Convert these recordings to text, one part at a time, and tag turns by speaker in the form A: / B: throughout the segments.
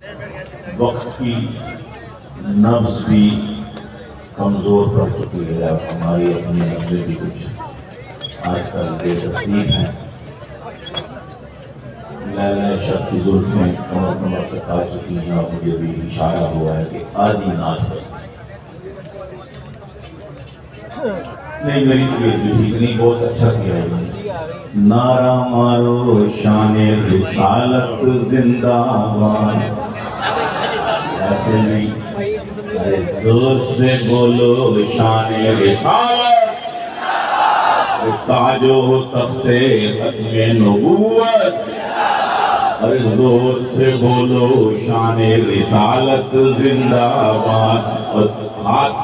A: وقت کی نبض بھی کمزور پڑ چکی ہے، اب ہماری اپنی نبضیں بھی کچھ آج کل بے ترتیب ہیں۔ نئے شب کی زلفیں کمر کمر تک آ چکی ہیں اور مجھے بھی اشارہ ہوا ہے کہ آدھی نعت ہے۔ نہیں میری طبیعت بھی ٹھیک نہیں، بہت اچھا کیا ہے۔ نعرہ مارو شان رسالت زندہ باد، ایسے نہیں، ارے زور سے بولو شان رسالت، تاج و تخت ختم نبوت، ارے زور سے بولو شان رسالت زندہ باد، اور ہاتھ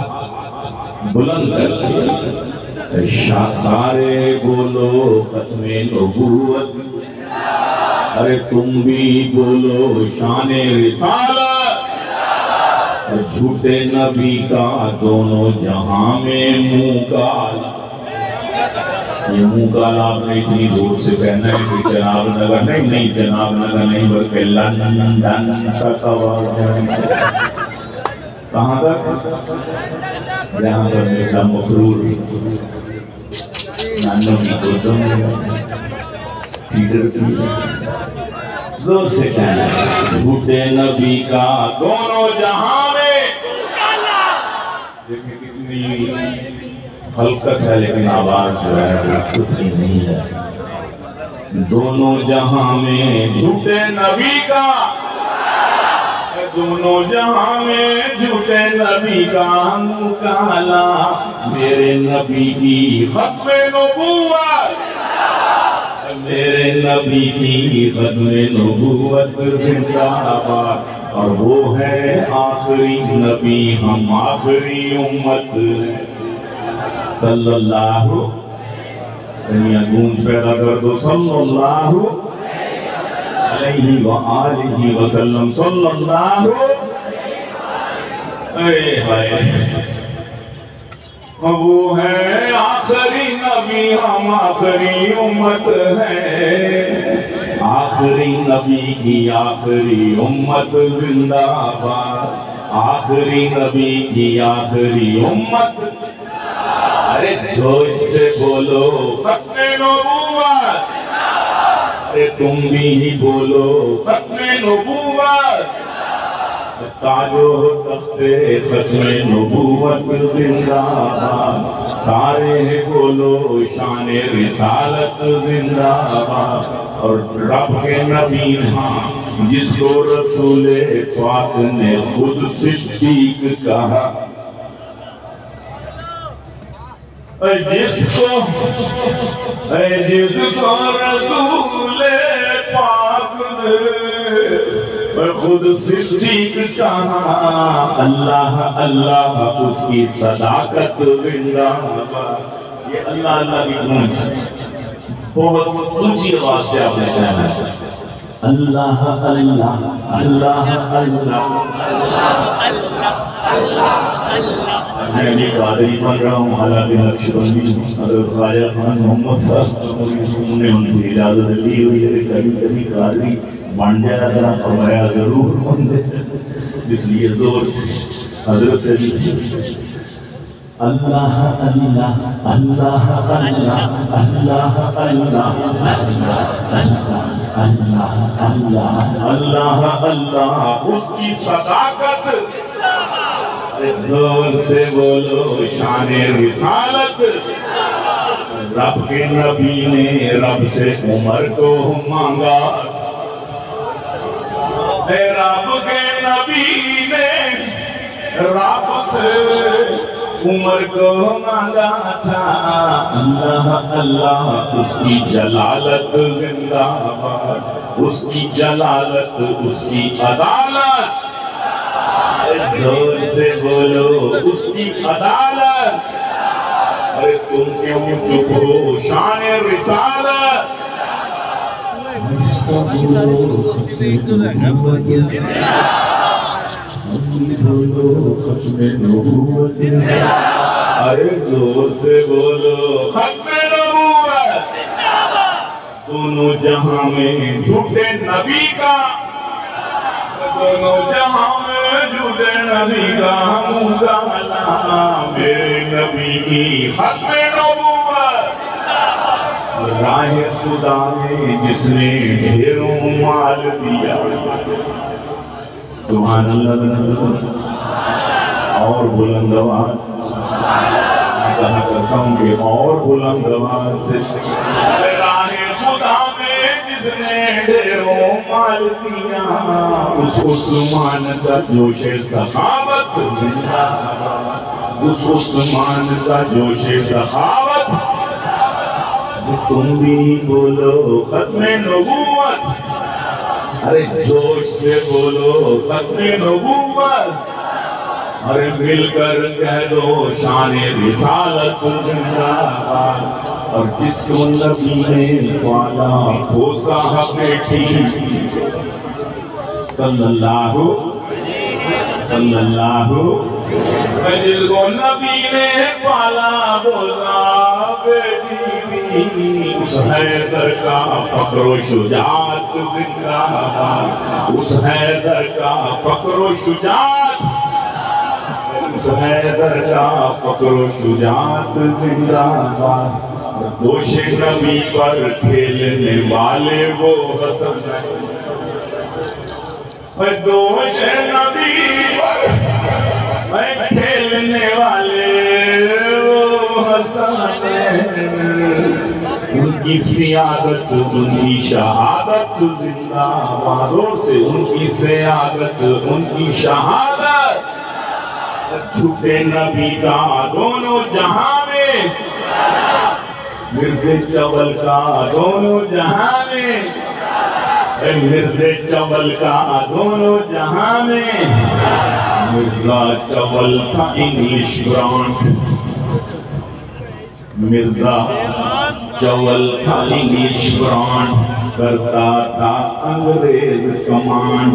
A: بلند کر کے سارے بولو ختم نبوت، ارے تم بھی بولو شان رسالت، اور جھوٹے نبی کا دونوں جہاں میں منہ کالا۔ یہ منہ کالا آپ نے اتنی زور سے کہنا ہے کہ جناب نگر نہیں، جناب نگر نہیں بلکہ لندن تک آواز جانے سے۔ کہاں تک؟ یہاں پر میرا مفرور نانوں کی گردوں میں فیڈر کی زور سے کہنا ہے جھوٹے نبی کا دونوں جہاں میں۔ دیکھیں کتنی خلقت ہے لیکن آواز جو ہے وہ اتنی نہیں ہے۔ دونوں جہاں میں جھوٹے نبی کا، دونوں جہاں میں جھوٹے نبی کا مکالا، میرے نبی کی ختم نبوت، میرے نبی کی ختم نبوت زندہ باد، اور وہ ہے آخری نبی، ہم آخری امت ہیں۔ صلی اللہ دنیا گونج پیدا کر دو، صلی اللہ علیہ وآلہ وسلم، صلی اللہ علیہ۔ وہ ہے آخری نبی، ہم آخری امت ہیں، آخری نبی کی آخری امت زندہ باد، آخری نبی کی آخری امت، ارے جوش سے بولو ختم نبوت، ارے تم بھی بولو ختم نبوت، تاج و تخت ختم نبوت زندہ باد، سارے بولو شان رسالت زندہ باد، اور رب کے نبی ہاں جس کو رسول پاک نے خود صدیق کہا، جس کو رسول پاک نے خود صدیق کہا، اللہ اللہ اس کی صداقت زندہ باد۔ یہ اللہ اللہ کی گونج بہت اونچی آواز سے آپ نے کہنا ہے، اللہ اللہ اللہ اللہ میں بھی قادری بن رہا ہوں، حالانکہ نقش بندی حضرت خواجہ خان محمد صاحب نے ان کی اجازت دی ہوئی ہے کہ کبھی کبھی قادری بن جایا ذرا، فرمایا ضرور بن دے، اس لیے زور سے حضرت سے بھی اللہ اللہ اللہ اللہ اللہ اللہ اللہ اللہ اللہ اللہ، اس کی صداقت، زور سے بولو شان رسالت، رب کے نبی نے رب سے عمر کو مانگا، رب کے نبی نے رب سے عمر کو مانگا تھا، اللہ اللہ اس کی جلالت زندہ باد، اس کی جلالت اس کی عدالت، زور سے بولو اس کی عدالت، ارے تم کیوں چپ ہو شان رسالت، بولو ختم نبوت، ارے زور سے بولو ختم نبوت، دونوں جہاں میں جھوٹے نبی کا دونوں جہاں میں جھوٹے نبی کا مجالا، میرے نبی کی ختم نبوت، راہ خدا میں جس نے ڈھیروں مال دیا۔ سبحان اللہ۔ اور بلند آواز کہا کرتا ہوں کہ اور بلند آواز سے راہ خدا میں جس نے ڈھیروں مال دیا، اس عثمان کا جوش سخاوت زندہ باد، اس عثمان کا جوش سخاوت۔ تم بھی بولو ختم نبوت، ارے جوش سے بولو ختم نبوت، ارے مل کر کہہ دو شان رسالت زندہ باد۔ اور جس کو نبی نے پالا وہ صاحب بیٹی صلی اللہ صلی اللہ، جس کو نبی نے پالا وہ صاحب بیٹی، اس حیدر کا فخر و شجاعت زندہ باد، اس حیدر کا فخر و شجاعت، اس حیدر کا فخر و شجاعت زندہ باد۔ دوش نبی پر کھیلنے والے وہ حسن ہے، دوش نبی پر کھیلنے والے وہ حسن ہے، ان کی سیادت ان کی شہادت زندہ بادوں سے، ان کی سیادت ان کی شہادت، جھوٹے نبی کا دونوں جہاں میں، مرزا چول کا دونوں جہاں میں، مرزا چول کا دونوں جہاں میں، مرزا چول تھا انگلش برانڈ، مرزا چول تھا انگلش برانڈ، کرتا تھا انگریز کمانڈ۔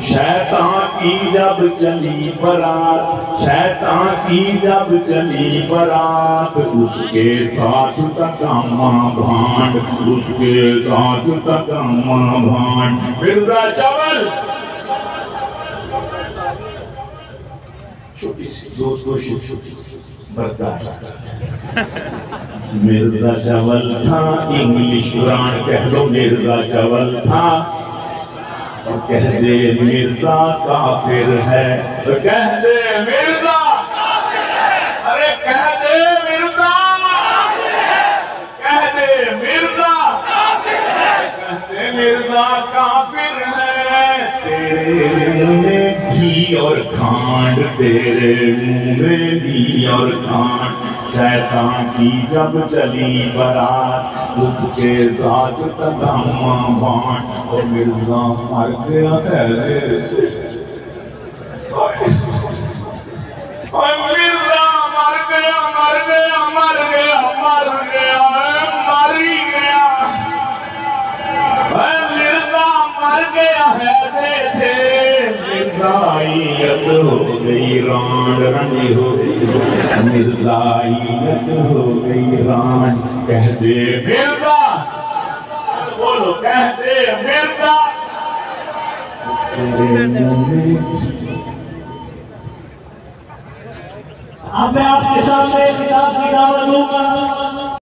A: شیطان کی جب چلی برات، شیطان کی جب چلی برات، اس کے ساتھ تکامہ بھانڈ، اس کے ساتھ تکامہ بھانڈ۔ مرزا چول چھوٹی سی دوست کو چھوٹی برداشت، مرزا چول تھا انگلش برانڈ، کہہ دو مرزا چول تھا، اور کہہ دے مرزا کافر ہے، تو کہہ دے مرزا کافر ہے، ارے کہہ دے مرزا کہہ دے مرزا کافر ہے، کہہ دے مرزا کافر ہے۔ تیرے منہ میں گھی اور کھانڈ، تیرے منہ میں گھی اور کھانڈ، شیطان کی جب چلی برات، اس کے ساتھ تکامہ بھانڈ، اور مرزا مر گیا ایسے، اور مرزا مر گیا مر گیا مر گیا مر گیا مر ہی گیا، مرزا مر گیا ایسے، مرزائیت ہو گئی رانڈ رنڈی ہو گئی، مرزائیت ہو گئی رانڈ، کہہ دے مرزا، بولو کہہ دے مرزا۔
B: اب میں آپ کے سامنے کتاب کی دعوت دوں گا۔